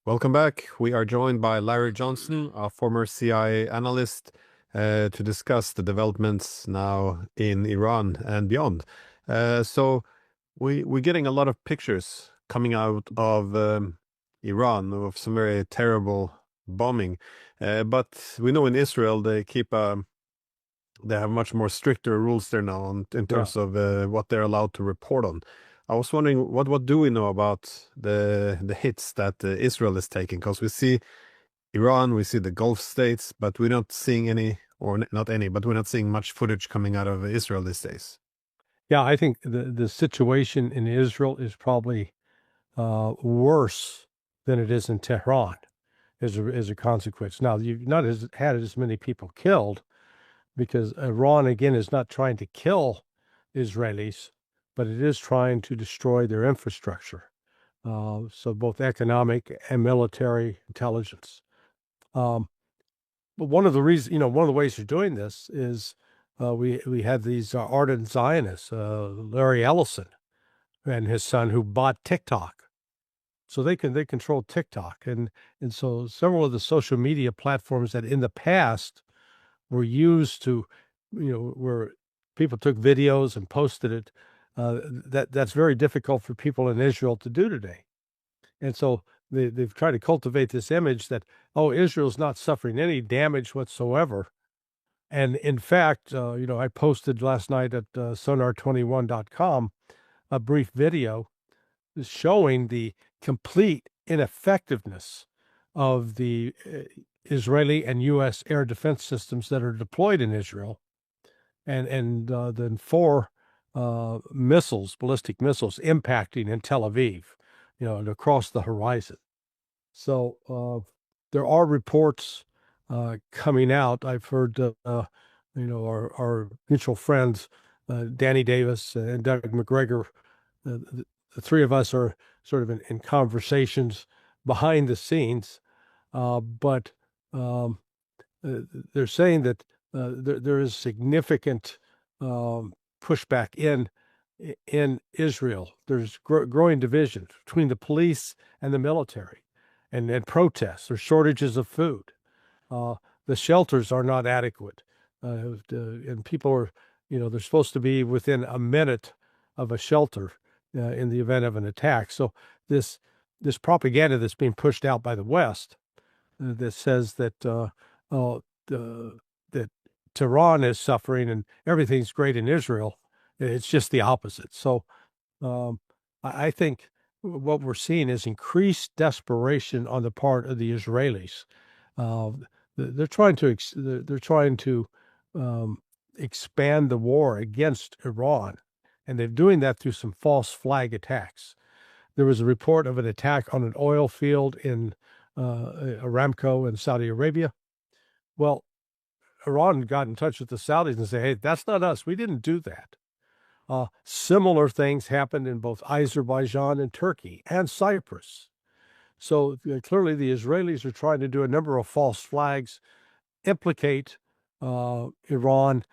Welcome back. We are joined by Larry Johnson, a former CIA analyst, to discuss the developments now in Iran and beyond. We're getting a lot of pictures coming out of Iran of some very terrible bombing, but we know in Israel they have much more stricter rules there now in Yeah. terms of what they're allowed to report on. I was wondering what do we know about the hits that Israel is taking? Because we see Iran, we see the Gulf states, but we're not seeing any, or not any, but we're not seeing much footage coming out of Israel these days. Yeah, I think the situation in Israel is probably worse than it is in Tehran as a consequence. Now, you've not had as many people killed because Iran, again, is not trying to kill Israelis, but it is trying to destroy their infrastructure. So both economic and military intelligence. Um, but one of the reasons, one of the ways they're doing this is we had these ardent Zionists, Larry Ellison and his son, who bought TikTok. So they control TikTok, and so several of the social media platforms that in the past were used to, where people took videos and posted it, that's very difficult for people in Israel to do today. And so they've tried to cultivate this image that, oh, Israel's not suffering any damage whatsoever. And in fact, I posted last night at sonar21.com a brief video showing the complete ineffectiveness of the Israeli and U.S. air defense systems that are deployed in Israel, and then four ballistic missiles, impacting in Tel Aviv, and across the horizon. So there are reports coming out. I've heard, our mutual friends, Danny Davis and Doug McGregor, the three of us are sort of in conversations behind the scenes, but they're saying that there is significant pushback in Israel. There's growing divisions between the police and the military, and protests. There's shortages of food. The shelters are not adequate, and people are, they're supposed to be within a minute of a shelter in the event of an attack. So this propaganda that's being pushed out by the West that says that that Tehran is suffering and everything's great in Israel, it's just the opposite. So I think what we're seeing is increased desperation on the part of the Israelis. They're trying to expand the war against Iran, and they're doing that through some false flag attacks. There was a report of an attack on an oil field in Aramco in Saudi Arabia. Well, Iran got in touch with the Saudis and said, "Hey, that's not us. We didn't do that." Similar things happened in both Azerbaijan and Turkey and Cyprus. So clearly, the Israelis are trying to do a number of false flags, implicate Iran,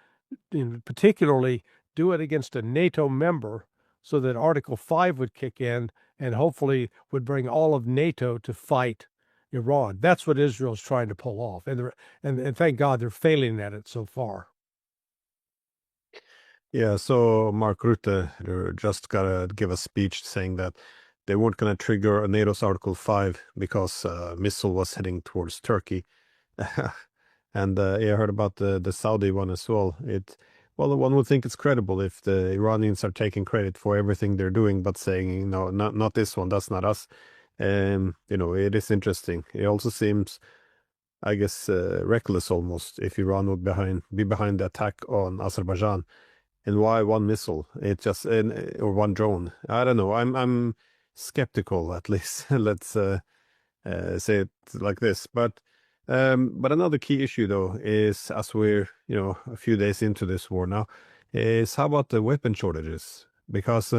particularly do it against a NATO member, so that Article 5 would kick in and hopefully would bring all of NATO to fight Iran. That's what Israel's trying to pull off, and thank God they're failing at it so far. Yeah, so Mark Rutte just gotta give a speech saying that they weren't gonna trigger a NATO's Article 5 because a missile was heading towards Turkey. And yeah, I heard about the Saudi one as well. Well, one would think it's credible if the Iranians are taking credit for everything they're doing, but saying, no, not this one, that's not us. It is interesting. It also seems, I guess, reckless almost if Iran would be behind the attack on Azerbaijan. And why one missile? Or one drone. I don't know. I'm skeptical, at least. Let's say it like this. But another key issue, though, is as we're a few days into this war now, is how about the weapon shortages? Because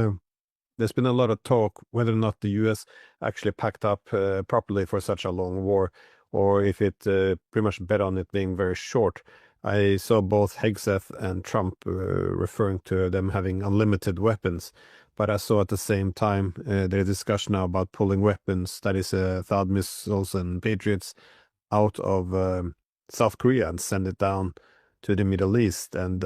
there's been a lot of talk whether or not the U.S. actually packed up properly for such a long war, or if it pretty much bet on it being very short. I saw both Hegseth and Trump referring to them having unlimited weapons, but I saw at the same time the discussion now about pulling weapons, that is THAAD missiles and Patriots, out of South Korea and send it down to the Middle East, and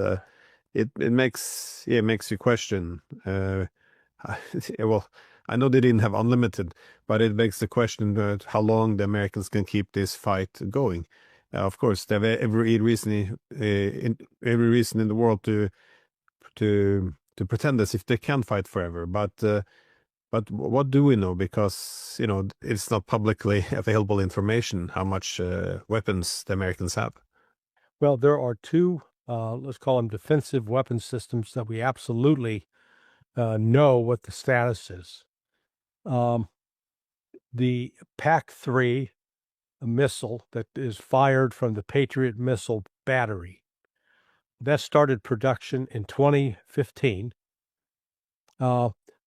it makes you question. Well, I know they didn't have unlimited, but it makes the question how long the Americans can keep this fight going. Of course, they have every reason in the world to pretend as if they can fight forever. But what do we know? Because it's not publicly available information how much weapons the Americans have. Well, there are two, let's call them defensive weapon systems that we absolutely know what the status is. The PAC-3 missile that is fired from the Patriot missile battery, that started production in 2015.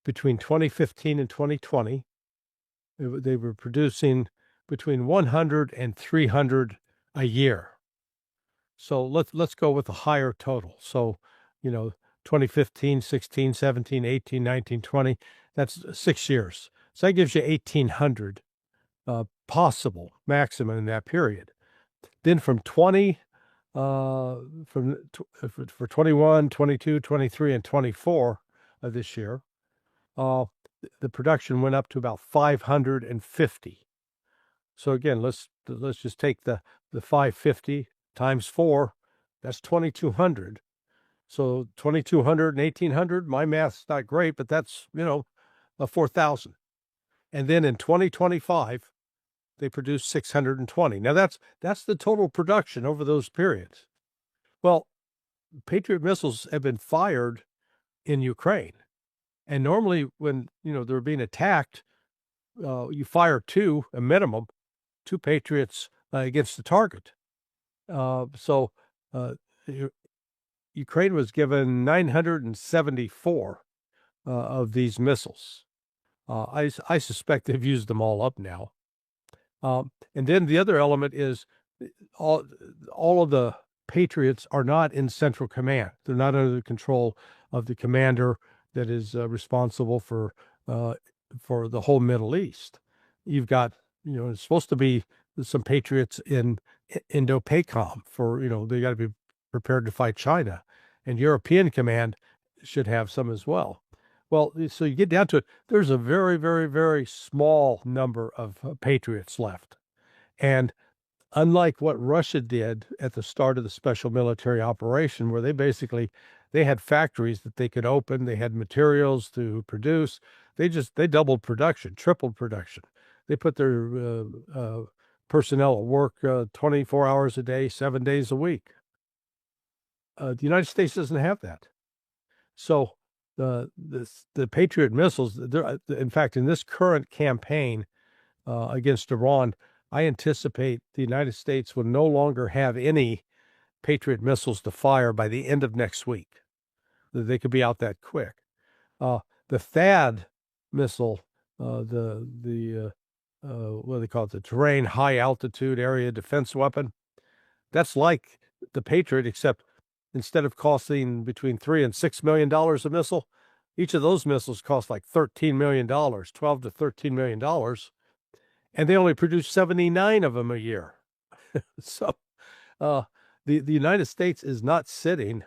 Between 2015 and 2020, they were producing between 100 and 300 a year. So let's go with a higher total. So, 2015, 16, 17, 18, 19, 20, that's 6 years. So that gives you 1,800 possible maximum in that period. Then from 20, for 21, 22, 23, and 24 of this year, the production went up to about 550. So again, let's just take the 550 times 4, that's 2,200. So 2,200 and 1,800, my math's not great, but that's, 4,000. And then in 2025, they produced 620. Now that's the total production over those periods. Well, Patriot missiles have been fired in Ukraine. And normally when, they're being attacked, you fire a minimum, 2 Patriots against the target. So Ukraine was given 974 of these missiles. I suspect they've used them all up now. And then the other element is all of the Patriots are not in Central Command. They're not under the control of the commander that is responsible for the whole Middle East. You've got, it's supposed to be some Patriots in Indo-PACOM for, they got to be prepared to fight China. And European Command should have some as well. Well, so you get down to it, there's a very, very, very small number of Patriots left. And unlike what Russia did at the start of the special military operation, where they had factories that they could open, they had materials to produce, they doubled production, tripled production. They put their personnel at work 24 hours a day, 7 days a week. The United States doesn't have that. So the Patriot missiles, in fact, in this current campaign against Iran, I anticipate the United States will no longer have any Patriot missiles to fire by the end of next week. They could be out that quick. The THAAD missile, what do they call it? The Terrain High Altitude Area Defense Weapon. That's like the Patriot, except instead of costing between $3 and $6 million a missile, each of those missiles cost like $13 million, $12 to $13 million, and they only produce 79 of them a year. So the United States is not sitting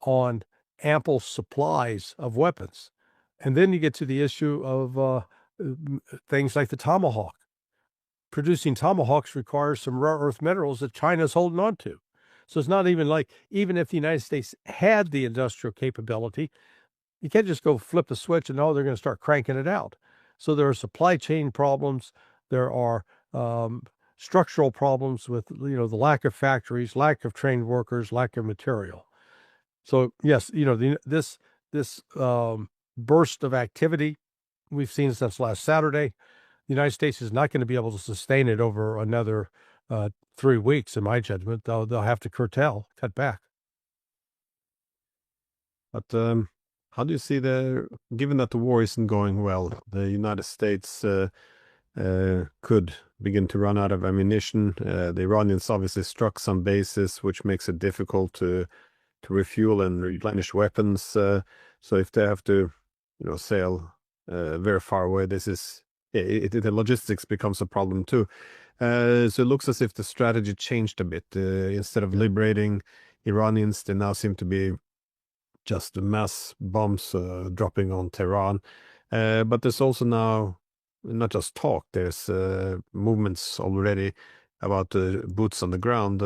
on ample supplies of weapons. And then you get to the issue of things like the Tomahawk. Producing Tomahawks requires some rare earth minerals that China's holding on to. So it's not even if the United States had the industrial capability, you can't just go flip a switch and they're going to start cranking it out. So there are supply chain problems. There are structural problems with, the lack of factories, lack of trained workers, lack of material. So yes, this burst of activity we've seen since last Saturday, the United States is not going to be able to sustain it over another 3 weeks, in my judgment. They'll have to cut back. But how do you see given that the war isn't going well, the United States could begin to run out of ammunition. The Iranians obviously struck some bases, which makes it difficult to refuel and replenish weapons. So if they have to, sail very far away, the logistics becomes a problem too. So it looks as if the strategy changed a bit. Instead of liberating Iranians, they now seem to be just mass bombs dropping on Tehran. But there's also now not just talk, there's movements already about boots on the ground.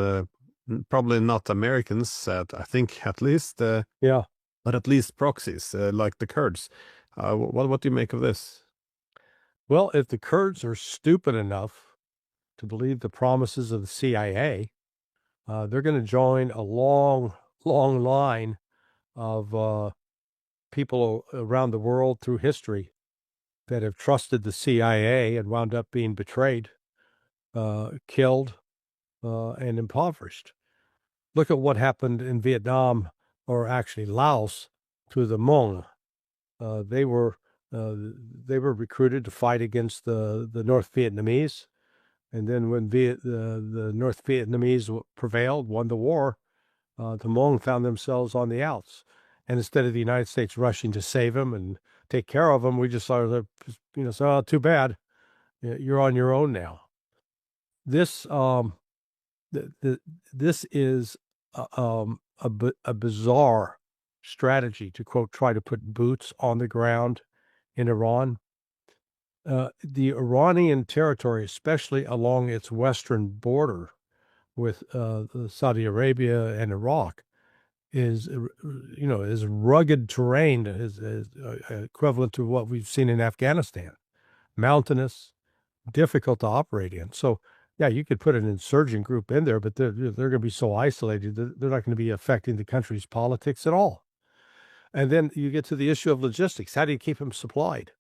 Probably not Americans, I think, at least. Yeah. But at least proxies, like the Kurds. What do you make of this? Well, if the Kurds are stupid enough to believe the promises of the CIA, they're going to join a long, long line of people around the world through history that have trusted the CIA and wound up being betrayed, killed, and impoverished. Look at what happened in Vietnam, or actually Laos, to the Hmong. They were recruited to fight against the North Vietnamese, and then when the North Vietnamese prevailed, won the war, the Hmong found themselves on the outs. And instead of the United States rushing to save them and take care of them, we just sort of, so too bad, you're on your own now. This this is a bizarre strategy to, quote, try to put boots on the ground in Iran. The Iranian territory, especially along its western border with Saudi Arabia and Iraq, is rugged terrain, is equivalent to what we've seen in Afghanistan, mountainous, difficult to operate in. So yeah, you could put an insurgent group in there, but they're going to be so isolated that they're not going to be affecting the country's politics at all. And then you get to the issue of logistics. How do you keep them supplied?